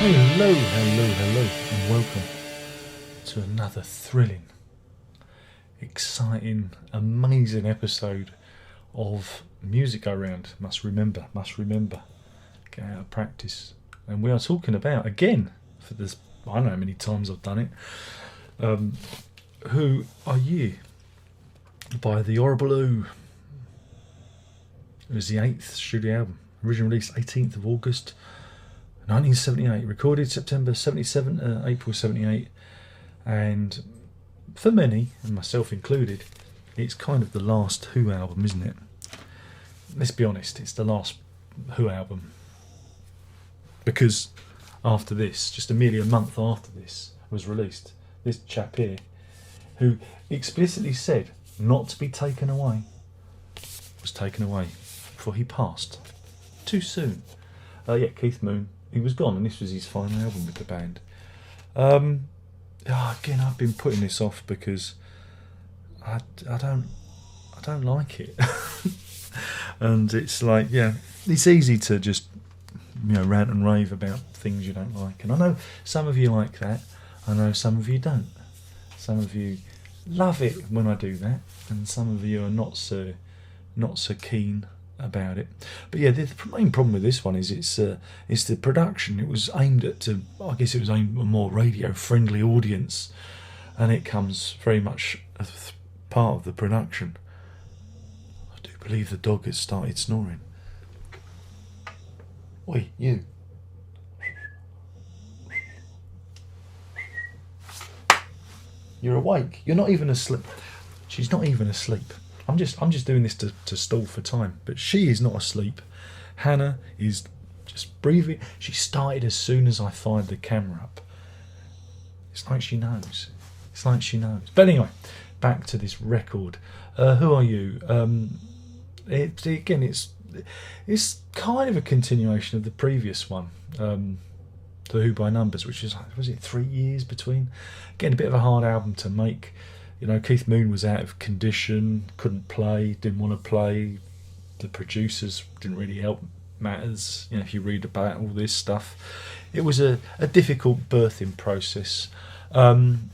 Hello, and welcome to another thrilling, exciting, amazing episode of Music Go Round. Must remember, get out of practice. And we are talking about, again, for this, I don't know how many times I've done it, Who Are You? By The Horrible Who. It was the 8th studio album, originally released 18th of August 1978, recorded September 77, April 78, and for many, and myself included, it's kind of the last Who album, isn't it? Let's be honest, it's the last Who album, because after this, just merely a month after this was released, this chap here, who explicitly said not to be taken away, was taken away, for he passed too soon. Keith Moon. He was gone, and this was his final album with the band. Again, I've been putting this off because I don't like it, and it's like, it's easy to just rant and rave about things you don't like, and I know some of you like that. I know some of you don't. Some of you love it when I do that, and some of you are not so keen about it. But the main problem with this one is it's the production. It was aimed at a more radio friendly audience, and it comes very much as part of the production. I do believe the dog has started snoring. Oi, you. You're awake. You're not even asleep. She's not even asleep. I'm just doing this to stall for time, but she is not asleep. Hannah is just breathing. She started as soon as I fired the camera up. It's like she knows. But anyway, back to this record. Who Are You? It's kind of a continuation of the previous one, The Who by Numbers, which was it 3 years between? Again, a bit of a hard album to make. Keith Moon was out of condition, couldn't play, didn't want to play. The producers didn't really help matters. If you read about all this stuff, it was a difficult birthing process. And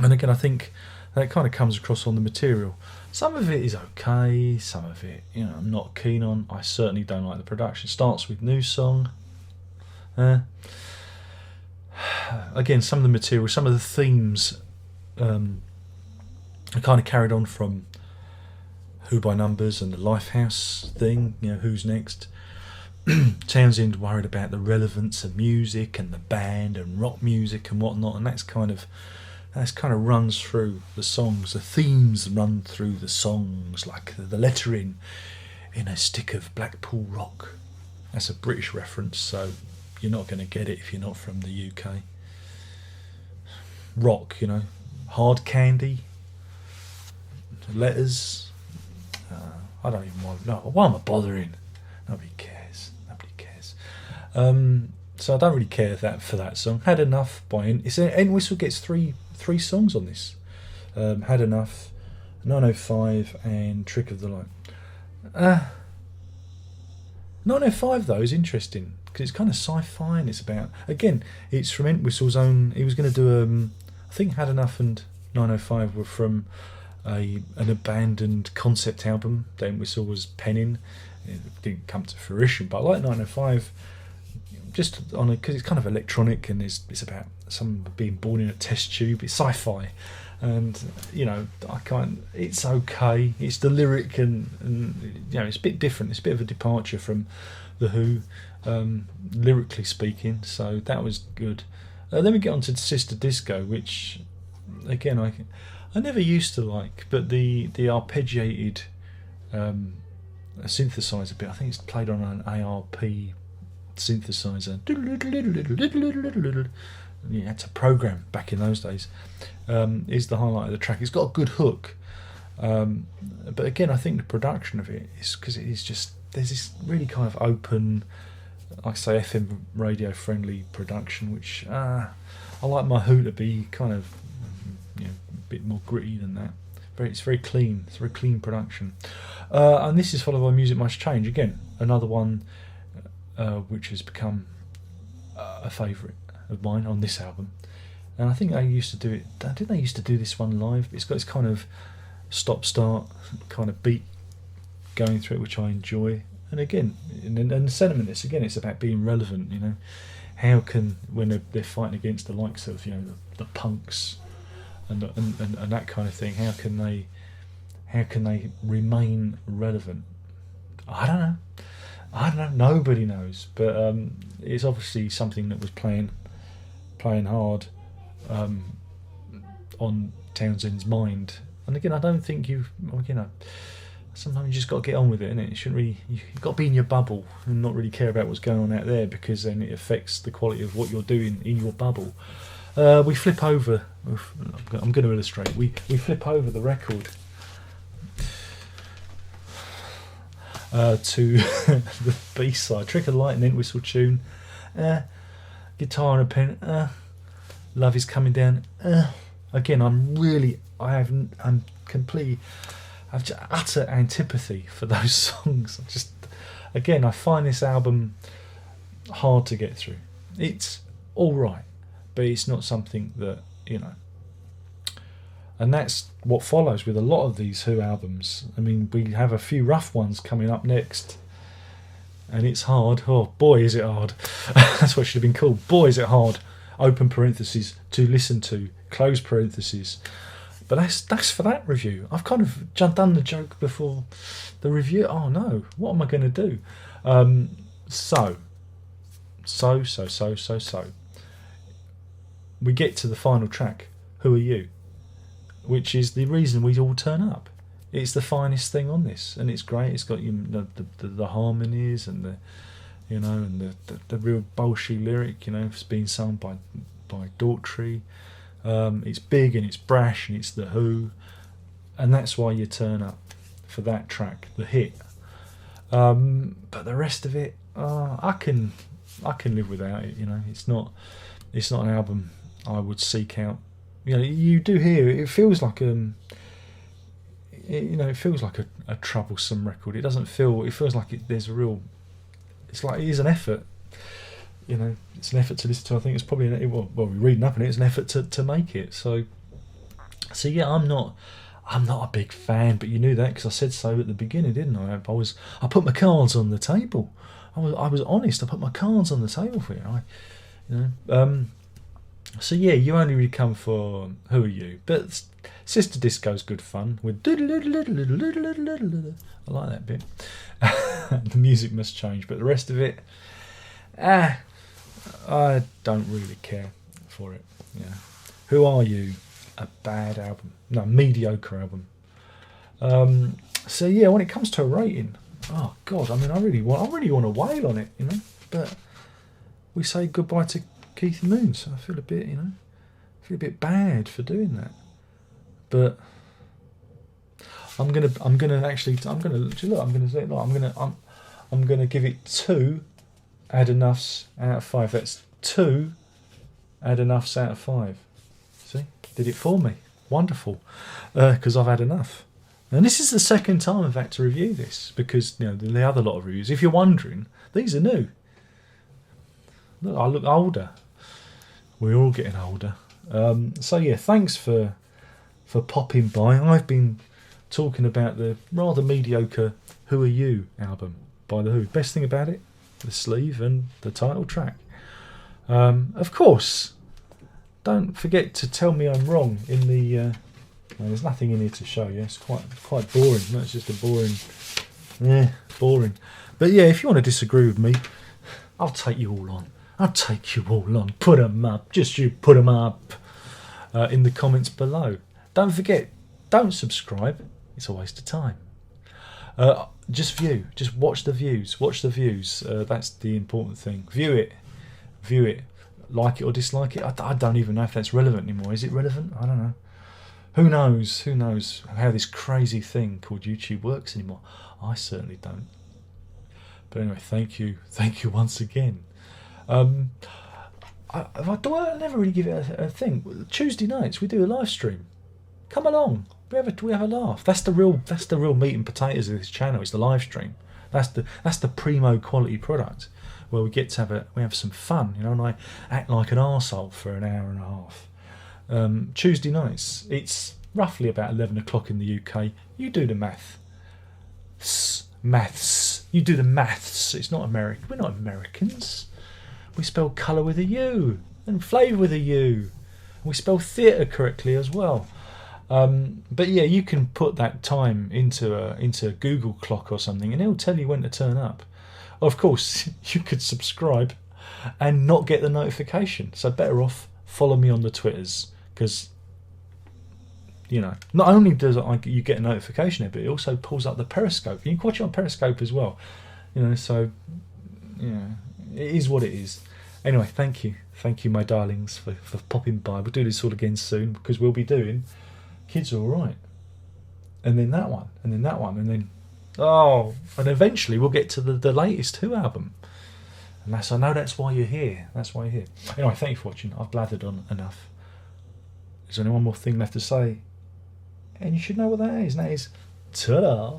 again, I think that kind of comes across on the material. Some of it is okay, some of it, I'm not keen on. I certainly don't like the production. Starts with New Song. Again, some of the material, some of the themes, I kind of carried on from Who by Numbers and the Lifehouse thing, who's next. Townsend worried about the relevance of music and the band and rock music and whatnot, and that's kind of runs through the songs. The themes run through the songs, like the lettering in a stick of Blackpool rock. That's a British reference, so you're not going to get it if you're not from the UK. Rock, hard candy, letters. I don't even want. No, why am I bothering? Nobody cares. So I don't really care for that song. Had Enough by Entwistle gets three songs on this. Had Enough, 905, and Trick of the Light. 905 though is interesting because it's kind of sci-fi, and it's about, again, it's from Entwistle's own. He was going to do I think Had Enough and 905 were from an abandoned concept album that Entwistle was penning. It didn't come to fruition, but I like 905 just on it because it's kind of electronic, and it's about someone being born in a test tube. It's sci-fi, and I can't. It's okay. It's the lyric, and it's a bit different. It's a bit of a departure from the Who, lyrically speaking. So that was good. Then we get on to Sister Disco, which, again, I never used to like, but the arpeggiated synthesizer bit, I think it's played on an ARP synthesizer. You had to program back in those days. Is the highlight of the track. It's got a good hook, but again, I think the production of it is because it is just, there's this really kind of open, like I say, FM radio friendly production, which I like my Who to be kind of a bit more gritty than that. It's very clean. It's a very clean production, and this is followed by Music Must Change. Again, another one which has become a favourite of mine on this album. And I think they used to do it. Didn't they used to do this one live? It's got this kind of stop-start kind of beat going through it, which I enjoy. And again, and the sentiment is, again, it's about being relevant. You know, how can, when they're fighting against the likes of, you know, the punks and that kind of thing, how can they remain relevant? I don't know. Nobody knows. But it's obviously something that was playing hard on Townsend's mind. And again, I don't think sometimes you just got to get on with it, innit? You shouldn't really. You've got to be in your bubble and not really care about what's going on out there, because then it affects the quality of what you're doing in your bubble. We flip over. I'm going to illustrate. We flip over the record to the B-side. Trick of the Lightning whistle tune. Guitar and a pen. Love is coming down. Again, I'm completely. I've just utter antipathy for those songs. I find this album hard to get through. It's all right, but it's not something that, you know. And that's what follows with a lot of these Who albums. I mean, we have a few rough ones coming up next, and it's hard. Oh boy, is it hard! That's what it should have been called. Boy, is it hard! Open parentheses to listen to. Close parentheses. But that's for that review. I've kind of done the joke before the review. Oh no, what am I going to do? So. We get to the final track, Who Are You? Which is the reason we all turn up. It's the finest thing on this, and it's great. It's got the harmonies and the real Bolshoi lyric. You know, it's being sung by Daughtry. It's big and it's brash and it's the Who, and that's why you turn up for that track, the hit. But the rest of it, I can live without it. You know, it's not an album I would seek out. You know, you do hear it. It feels like it feels like a troublesome record. It doesn't feel. It feels like there's a real. It's like it is an effort. You know, it's an effort to listen to. I think it's probably we're reading up on it. It's an effort to make it. So yeah, I'm not a big fan, but you knew that because I said so at the beginning, didn't I? I put my cards on the table. I was honest. I put my cards on the table for you. So yeah, you only really come for Who Are You? But Sister Disco's good fun with. I like that bit. The music must change, but the rest of it, I don't really care for it. Yeah. Who Are You? A bad album. No, mediocre album. So yeah, when it comes to a rating, oh god, I mean, I really want to wail on it, you know. But we say goodbye to Keith Moon, so I feel a bit bad for doing that. But I'm gonna give it 2 add enoughs out of 5. That's 2 add enoughs out of 5. See, did it for me. Wonderful, because I've had enough. And this is the second time I've had to review this, because you know the other lot of reviews, if you're wondering, these are new. Look, I look older. We're all getting older. So yeah, thanks for popping by. I've been talking about the rather mediocre Who Are You album by The Who. Best thing about it, the sleeve and the title track. Of course, don't forget to tell me I'm wrong in the... well, there's nothing in here to show you. It's quite boring. That's just a boring. But yeah, if you want to disagree with me, I'll take you all on. Put 'em up. Just you put 'em up in the comments below. Don't forget, don't subscribe. It's a waste of time. Just view. Just watch the views. That's the important thing. View it. Like it or dislike it. I don't even know if that's relevant anymore. Is it relevant? I don't know. Who knows how this crazy thing called YouTube works anymore? I certainly don't. But anyway, thank you once again. I never really give it a thing. Tuesday nights we do a live stream. Come along. We have a laugh. That's the real meat and potatoes of this channel. It's the live stream. That's the primo quality product, where we get to have some fun, and I act like an arsehole for an hour and a half. Tuesday nights, it's roughly about 11 o'clock in the UK. You do the maths. You do the maths. It's not American. We're not Americans. We spell colour with a U and flavour with a U. We spell theatre correctly as well. But yeah, you can put that time into a Google clock or something, and it'll tell you when to turn up. Of course, you could subscribe and not get the notification. So better off follow me on the Twitters, because not only does you get a notification, but it also pulls up the Periscope. You can watch it on Periscope as well. So it is what it is. Anyway, thank you, my darlings, for popping by. We'll do this all again soon, because we'll be doing Kids Are Alright, and then that one, and then that one, and then and eventually we'll get to the latest Who album. And I know that's why you're here. Anyway, thank you for watching. I've blathered on enough. Is there only one more thing left to say? And you should know what that is. And that is, ta-da!